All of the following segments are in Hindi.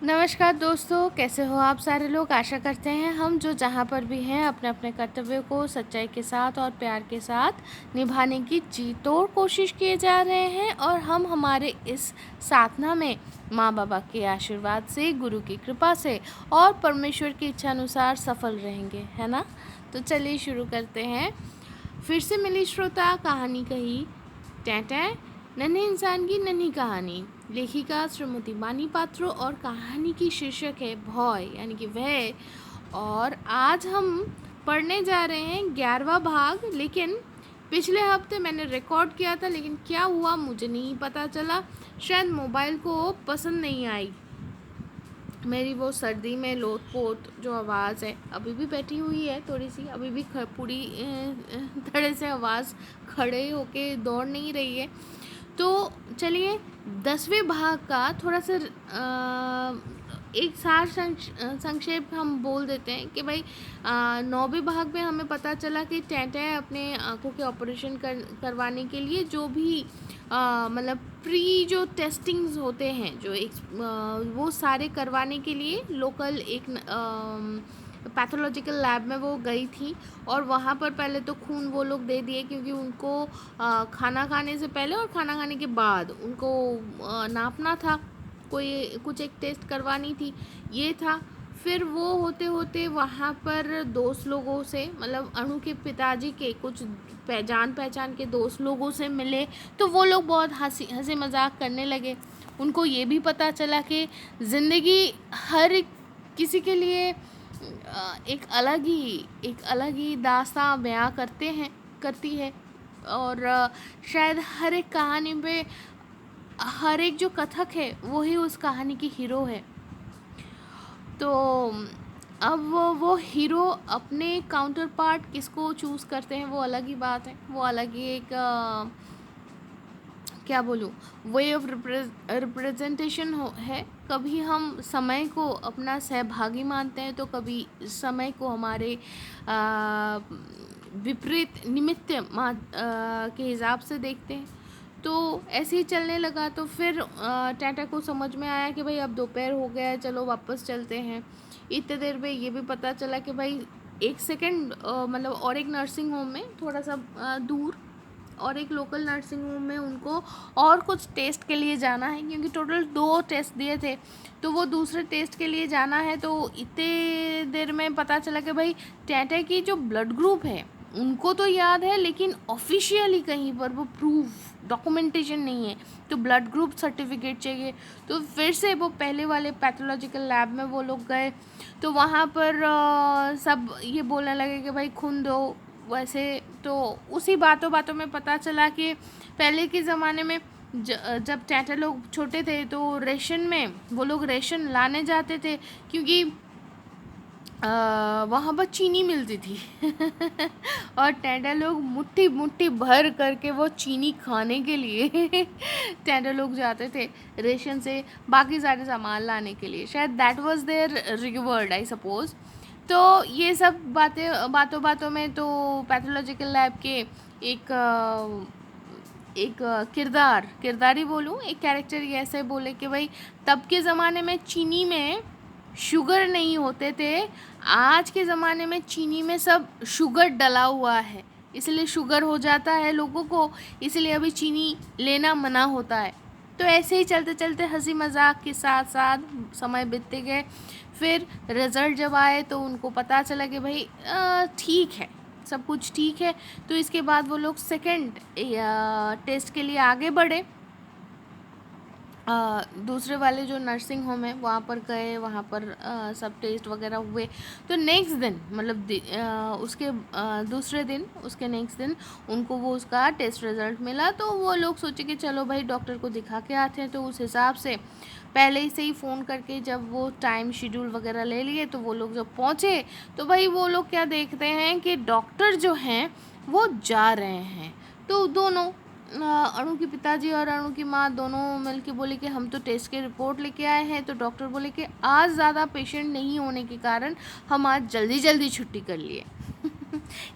नमस्कार दोस्तों, कैसे हो आप सारे लोग। आशा करते हैं हम जो जहाँ पर भी हैं अपने अपने कर्तव्यों को सच्चाई के साथ और प्यार के साथ निभाने की जी तोड़ कोशिश किए जा रहे हैं और हम हमारे इस साधना में माँ बाबा के आशीर्वाद से, गुरु की कृपा से और परमेश्वर की इच्छा अनुसार सफल रहेंगे, है ना। तो चलिए शुरू करते हैं। फिर से मिली श्रोता कहानी कही टैं नन्हे इंसान की नन्ही कहानी। लेखिका श्रीमती बानी पात्रो और कहानी की शीर्षक है भय यानी कि भय। और आज हम पढ़ने जा रहे हैं 11वां भाग। लेकिन पिछले हफ्ते मैंने रिकॉर्ड किया था, लेकिन क्या हुआ मुझे नहीं पता चला। शायद मोबाइल को पसंद नहीं आई मेरी वो सर्दी में लोट पोट जो आवाज़ है। अभी भी बैठी हुई है थोड़ी सी, अभी भी पूरी तरह से आवाज़ खड़े होके दौड़ नहीं रही है। तो चलिए 10वें भाग का थोड़ा सा एक सार संक्षेप हम बोल देते हैं कि भाई 9वें भाग में हमें पता चला कि टैं अपने आँखों के ऑपरेशन करवाने के लिए जो भी मतलब प्री जो टेस्टिंग्स होते हैं जो एक वो सारे करवाने के लिए लोकल एक पैथोलॉजिकल लैब में वो गई थी। और वहाँ पर पहले तो खून वो लोग दे दिए, क्योंकि उनको खाना खाने से पहले और खाना खाने के बाद उनको नापना था, कोई कुछ एक टेस्ट करवानी थी, ये था। फिर वो होते होते वहाँ पर दोस्त लोगों से, मतलब अणु के पिताजी के कुछ जान पहचान के दोस्त लोगों से मिले। तो वो लोग बहुत हंसी मजाक करने लगे। उनको ये भी पता चला कि ज़िंदगी हर किसी के लिए एक अलग ही दास्तां बयां करती है। और शायद हर एक कहानी पे हर एक जो कथक है वही उस कहानी की हीरो है। तो अब वो हीरो अपने काउंटर पार्ट किसको चूज़ करते हैं वो अलग ही बात है, वो अलग ही एक क्या बोलूँ, वे ऑफ रिप्रेजेंटेशन है। कभी हम समय को अपना सहभागी मानते हैं, तो कभी समय को हमारे विपरीत निमित्त के हिसाब से देखते हैं। तो ऐसे ही चलने लगा। तो फिर टाटा को समझ में आया कि भाई अब दोपहर हो गया है, चलो वापस चलते हैं। इतने देर में ये भी पता चला कि भाई एक सेकेंड मतलब और एक नर्सिंग होम में थोड़ा सा दूर और एक लोकल नर्सिंग होम में उनको और कुछ टेस्ट के लिए जाना है, क्योंकि टोटल 2 टेस्ट दिए थे। तो वो दूसरे टेस्ट के लिए जाना है। तो इतने देर में पता चला कि भाई टैटा की जो ब्लड ग्रुप है उनको तो याद है, लेकिन ऑफिशियली कहीं पर वो प्रूफ डॉक्यूमेंटेशन नहीं है। तो ब्लड ग्रुप सर्टिफिकेट चाहिए। तो फिर से वो पहले वाले पैथोलॉजिकल लैब में वो लोग गए। तो वहाँ पर सब ये बोलने लगे कि भाई खून दो। वैसे तो उसी बातों में पता चला कि पहले के ज़माने में जब टाटा लोग छोटे थे तो रेशन में वो लोग रेशन लाने जाते थे, क्योंकि वहाँ पर चीनी मिलती थी और टाटा लोग मुट्ठी मुट्ठी भर करके वो चीनी खाने के लिए टाटा लोग जाते थे रेशन से बाकी सारे सामान लाने के लिए। शायद that was their reward I suppose. तो ये सब बातों में तो पैथोलॉजिकल लैब के एक किरदार ही बोलूँ, एक कैरेक्टर ये ऐसे बोले कि भाई तब के ज़माने में चीनी में शुगर नहीं होते थे, आज के ज़माने में चीनी में सब शुगर डला हुआ है, इसलिए शुगर हो जाता है लोगों को, इसलिए अभी चीनी लेना मना होता है। तो ऐसे ही चलते चलते हंसी मजाक के साथ साथ समय बीतते गए। फिर रिज़ल्ट जब आए तो उनको पता चला कि भाई ठीक है, सब कुछ ठीक है। तो इसके बाद वो लोग सेकंड टेस्ट के लिए आगे बढ़े। दूसरे वाले जो नर्सिंग होम है वहाँ पर गए, वहाँ पर सब टेस्ट वगैरह हुए। तो नेक्स्ट दिन मतलब उसके दूसरे दिन उसके नेक्स्ट दिन उनको वो उसका टेस्ट रिज़ल्ट मिला। तो वो लोग सोचे कि चलो भाई डॉक्टर को दिखा के आते हैं। तो उस हिसाब से पहले ही से ही फ़ोन करके जब वो टाइम शेड्यूल वगैरह ले लिए, तो वो लोग जब पहुँचे तो भाई वो लोग क्या देखते हैं कि डॉक्टर जो हैं वो जा रहे हैं। तो दोनों अणु के पिताजी और अणु की माँ दोनों मिलके बोले कि हम तो टेस्ट की रिपोर्ट लेके आए हैं। तो डॉक्टर बोले कि आज ज़्यादा पेशेंट नहीं होने के कारण हम आज जल्दी जल्दी छुट्टी कर लिए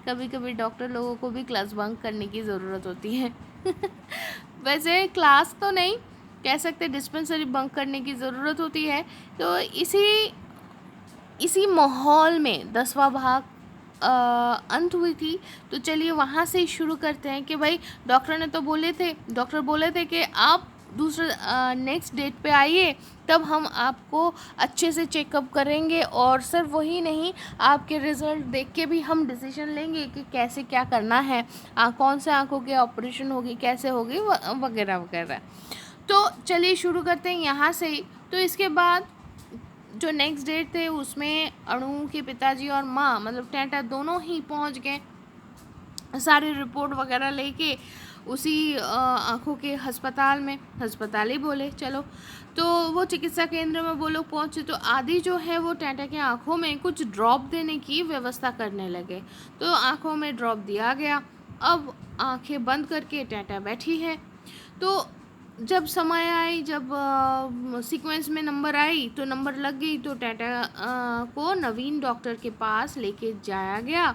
कभी कभी डॉक्टर लोगों को भी क्लास बंक करने की ज़रूरत होती है वैसे क्लास तो नहीं, कह सकते हैं डिस्पेंसरी बंक करने की ज़रूरत होती है। तो इसी माहौल में 10वां भाग अंत हुई थी। तो चलिए वहाँ से ही शुरू करते हैं कि भाई डॉक्टर बोले थे कि आप नेक्स्ट डेट पे आइए, तब हम आपको अच्छे से चेकअप करेंगे और सिर्फ वही नहीं, आपके रिज़ल्ट देख के भी हम डिसीजन लेंगे कि कैसे क्या करना है, कौन से आँखों के ऑपरेशन होगी, कैसे होगी, वगैरह वगैरह। तो चलिए शुरू करते हैं यहाँ से ही। तो इसके बाद जो नेक्स्ट डेट थे उसमें अणु के पिताजी और माँ मतलब टेंटा दोनों ही पहुँच गए, सारी रिपोर्ट वगैरह लेके उसी आँखों के अस्पताल ही बोले चलो। तो वो चिकित्सा केंद्र में वो लोग पहुँचे तो आदि जो है वो टेंटा के आँखों में कुछ ड्रॉप देने की व्यवस्था करने लगे। तो आँखों में ड्रॉप दिया गया। अब आँखें बंद करके टेंटा बैठी है। तो जब समय आई, जब सीक्वेंस में नंबर आई तो नंबर लग गई, तो टेंटा को नवीन डॉक्टर के पास लेके जाया गया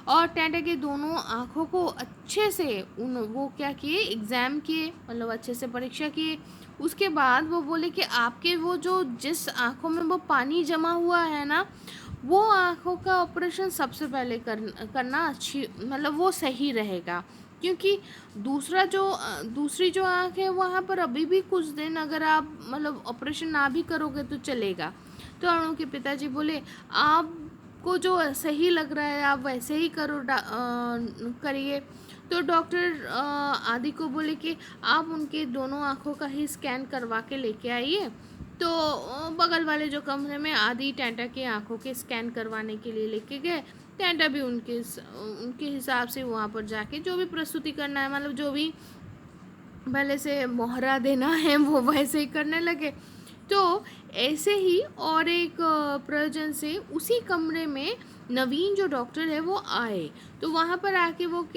और टेंटा के दोनों आँखों को अच्छे से वो क्या किए, एग्ज़ाम किए, मतलब अच्छे से परीक्षा किए। उसके बाद वो बोले कि आपके वो जो जिस आँखों में वो पानी जमा हुआ है ना, वो आँखों का ऑपरेशन सबसे पहले करना अच्छी मतलब वो सही रहेगा, क्योंकि दूसरी जो आँख है वहाँ पर अभी भी कुछ दिन अगर आप मतलब ऑपरेशन ना भी करोगे तो चलेगा। तो अणु के पिताजी बोले आपको जो सही लग रहा है आप वैसे ही करिए। तो डॉक्टर आदि को बोले कि आप उनके दोनों आँखों का ही स्कैन करवा के लेके आइए। तो बगल वाले जो कमरे में आदि टेंटा के आँखों के स्कैन करवाने के लिए लेके गए। टेंटा भी उनके हिसाब से वहाँ पर जाके जो भी प्रस्तुति करना है, मतलब जो भी पहले से मोहरा देना है वो वैसे ही करने लगे। तो ऐसे ही और एक प्रयोजन से उसी कमरे में नवीन जो डॉक्टर है वो आए। तो वहाँ पर आके वो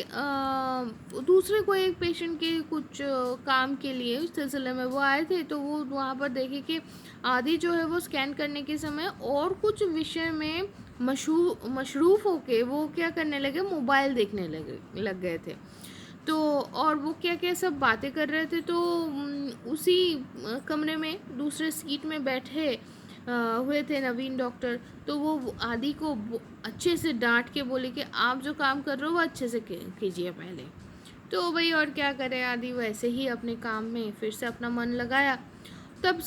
दूसरे कोई एक पेशेंट के कुछ काम के लिए उस सिलसिले में वो आए थे। तो वो वहाँ पर देखे कि आदि जो है वो स्कैन करने के समय और कुछ विषय में मशरूफ़ होके वो क्या करने लगे, मोबाइल देखने लग गए थे। तो और वो क्या क्या सब बातें कर रहे थे। तो उसी कमरे में दूसरे सीट में बैठे हुए थे नवीन डॉक्टर। तो वो आदि को अच्छे से डांट के बोले कि आप जो काम कर रहे हो वो अच्छे से कीजिए पहले। तो भाई और क्या करे, आदि वैसे ही अपने काम में फिर से अपना मन लगाया। तब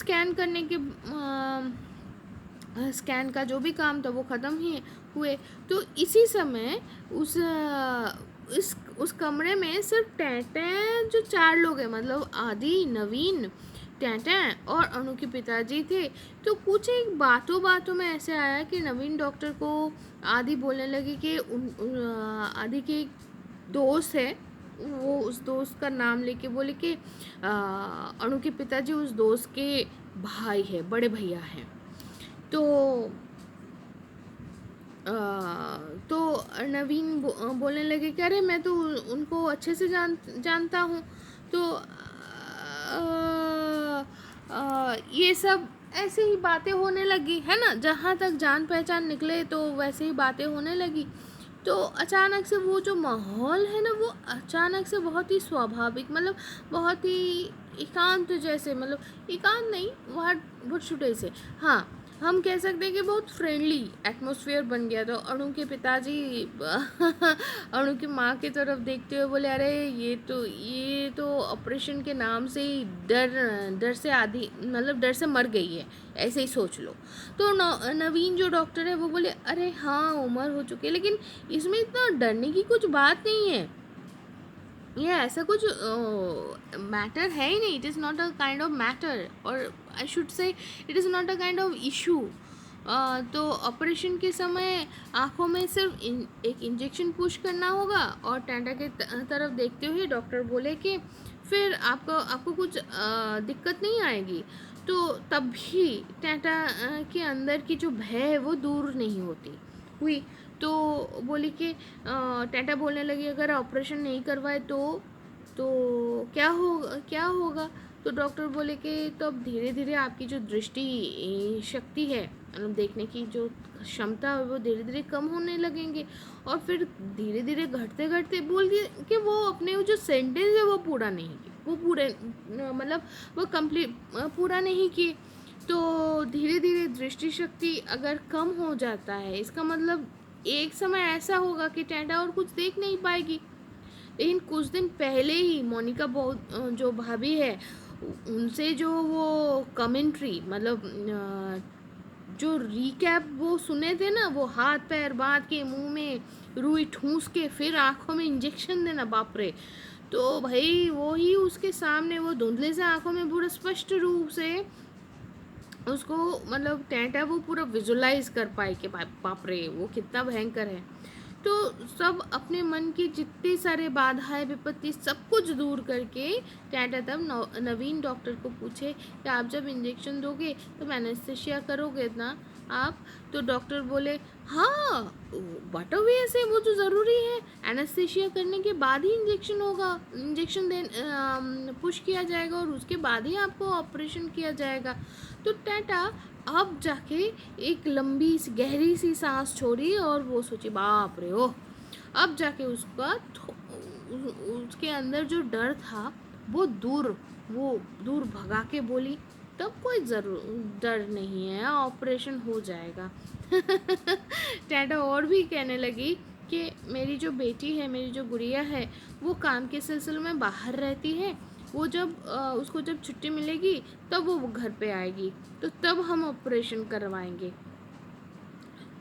स्कैन का जो भी काम था वो ख़त्म ही हुए। तो इसी समय उस कमरे में सिर्फ टेंटें जो 4 लोग हैं, मतलब आदि, नवीन, टेंटें और अनु के पिताजी थे। तो कुछ एक बातों में ऐसे आया कि नवीन डॉक्टर को आदि बोलने लगे कि आदि के एक दोस्त है, वो उस दोस्त का नाम लेके बोले कि अनु के पिताजी उस दोस्त के भाई है, बड़े भैया हैं। तो तो नवीन बोलने लगे कि अरे मैं तो उनको अच्छे से जानता हूँ। तो ये सब ऐसे ही बातें होने लगी है ना, जहाँ तक जान पहचान निकले तो वैसे ही बातें होने लगी। तो अचानक से वो जो माहौल है ना, वो अचानक से बहुत ही स्वाभाविक, मतलब बहुत ही एकांत जैसे, मतलब एकांत नहीं, बहुत छोटे से, हाँ हम कह सकते हैं कि बहुत फ्रेंडली एटमॉस्फेयर बन गया। तो अणु के पिताजी अणु की माँ की तरफ देखते हुए बोले अरे ये तो ऑपरेशन के नाम से ही डर से आधी, मतलब डर से मर गई है, ऐसे ही सोच लो। तो नवीन जो डॉक्टर है वो बोले अरे हाँ उम्र हो चुकी है, लेकिन इसमें इतना डरने की कुछ बात नहीं है, ये ऐसा कुछ मैटर है ही नहीं। It is not a kind of matter, और I should say it is not a kind of issue. तो ऑपरेशन के समय आँखों में सिर्फ एक इंजेक्शन पुश करना होगा। और टेंटा के तरफ देखते हुए डॉक्टर बोले कि फिर आपको कुछ दिक्कत नहीं आएगी। तो तब भी टेंटा के अंदर की जो भय है वो दूर नहीं हुई। तो बोली कि टेंटा बोलने लगी अगर ऑपरेशन नहीं करवाए तो क्या होगा। तो डॉक्टर बोले कि तो अब धीरे धीरे आपकी जो दृष्टि शक्ति है, मतलब देखने की जो क्षमता है वो धीरे धीरे कम होने लगेंगे। और फिर धीरे धीरे घटते घटते बोल दिए कि वो अपने जो सेंटेंस है वो पूरा नहीं की। वो पूरे मतलब वो कंप्लीट पूरा नहीं किए, तो धीरे धीरे दृष्टि शक्ति अगर कम हो जाता है, इसका मतलब एक समय ऐसा होगा कि टेंटा और कुछ देख नहीं पाएगी। लेकिन कुछ दिन पहले ही मोनिका बहुत जो भाभी है उनसे जो वो कमेंट्री मतलब जो रिकैप वो सुने थे ना, वो हाथ पैर बांध के मुंह में रुई ठूस के फिर आंखों में इंजेक्शन देना, बाप रे। तो भाई वो ही उसके सामने वो धुंधले से आंखों में पूरा स्पष्ट रूप से उसको मतलब टेंटा वो पूरा विजुलाइज कर पाए कि बाप रे वो कितना भयंकर है। तो सब अपने मन की जितनी सारे बाधाएं विपत्ति सब कुछ दूर करके टेंटा तब नवीन डॉक्टर को पूछे कि आप जब इंजेक्शन दोगे तो एनेस्थेसिया करोगे ना आप। तो डॉक्टर बोले हाँ वाटर वे ऐसे वो जो ज़रूरी है, एनेस्थेसिया करने के बाद ही इंजेक्शन होगा, इंजेक्शन दे पुश किया जाएगा और उसके बाद ही आपको ऑपरेशन किया जाएगा। तो टेंटा अब जाके एक लंबी सी गहरी सी सांस छोड़ी और वो सोची बाप रे ओह। अब जाके उसके अंदर जो डर था वो दूर भगा के बोली तब कोई डर नहीं है, ऑपरेशन हो जाएगा। टेंटा और भी कहने लगी कि मेरी जो बेटी है, मेरी जो गुड़िया है, वो काम के सिलसिले में बाहर रहती है, वो जब उसको जब छुट्टी मिलेगी तब वो घर पे आएगी, तो तब हम ऑपरेशन करवाएंगे।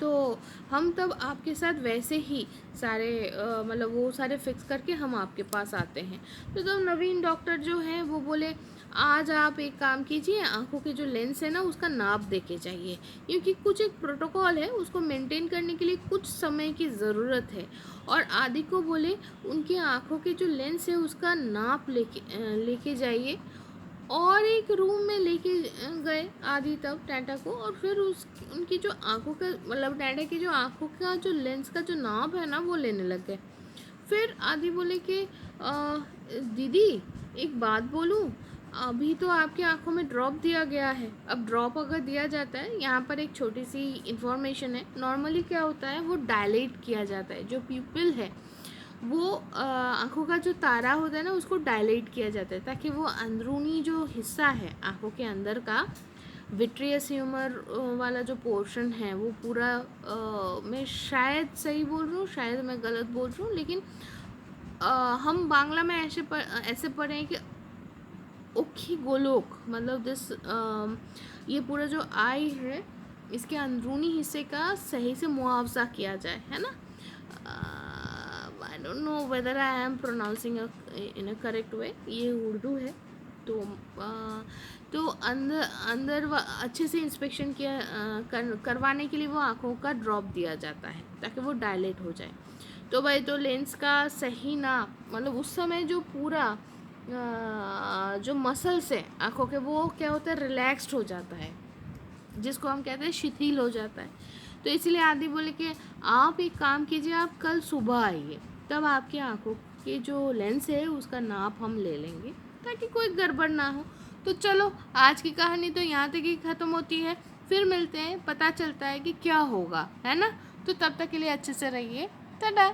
तो हम तब आपके साथ वैसे ही सारे मतलब वो सारे फिक्स करके हम आपके पास आते हैं। तो तब नवीन डॉक्टर जो हैं वो बोले आज आप एक काम कीजिए, आंखों के जो लेंस है ना उसका नाप दे के जाइए, क्योंकि कुछ एक प्रोटोकॉल है उसको मेंटेन करने के लिए कुछ समय की ज़रूरत है। और आदि को बोले उनकी आंखों के जो लेंस है उसका नाप लेके जाइए। और एक रूम में लेके गए आदि तब टेंटा को, और फिर उनकी जो आंखों का मतलब टेंटा की जो आंखों का जो लेंस का जो नाप है ना वो लेने लग गए। फिर आदि बोले कि दीदी एक बात बोलूं, अभी तो आपकी आंखों में ड्रॉप दिया गया है। अब ड्रॉप अगर दिया जाता है, यहाँ पर एक छोटी सी इंफॉर्मेशन है, नॉर्मली क्या होता है वो डायलेट किया जाता है, जो प्यूपिल है वो आँखों का जो तारा होता है ना उसको डायलेट किया जाता है, ताकि वो अंदरूनी जो हिस्सा है आँखों के अंदर का विट्रियस ह्यूमर वाला जो पोर्शन है वो पूरा मैं शायद सही बोल रही हूँ, शायद मैं गलत बोल रही हूँ, लेकिन हम बांग्ला में ऐसे पढ़े हैं कि ओखी गोलोक मतलब ये पूरा जो आई है इसके अंदरूनी हिस्से का सही से मुआवजा किया जाए, है ना। I don't know whether I am pronouncing in a correct way, ये उर्दू है। तो अंदर अच्छे से इंस्पेक्शन करवाने के लिए वो आँखों का ड्रॉप दिया जाता है ताकि वो डायलेट हो जाए। तो भाई तो लेंस का सही नाप मतलब उस समय जो पूरा जो मसल्स है आँखों के वो क्या होता है रिलैक्स्ड हो जाता है, जिसको हम कहते हैं शिथिल हो जाता है। तो इसलिए आदि बोले कि आप एक काम कीजिए, आप कल सुबह आइए, तब आपकी आंखों के जो लेंस है उसका नाप हम ले लेंगे ताकि कोई गड़बड़ ना हो। तो चलो आज की कहानी तो यहाँ तक ही ख़त्म होती है, फिर मिलते हैं, पता चलता है कि क्या होगा, है ना। तो तब तक के लिए अच्छे से रहिए, टाटा।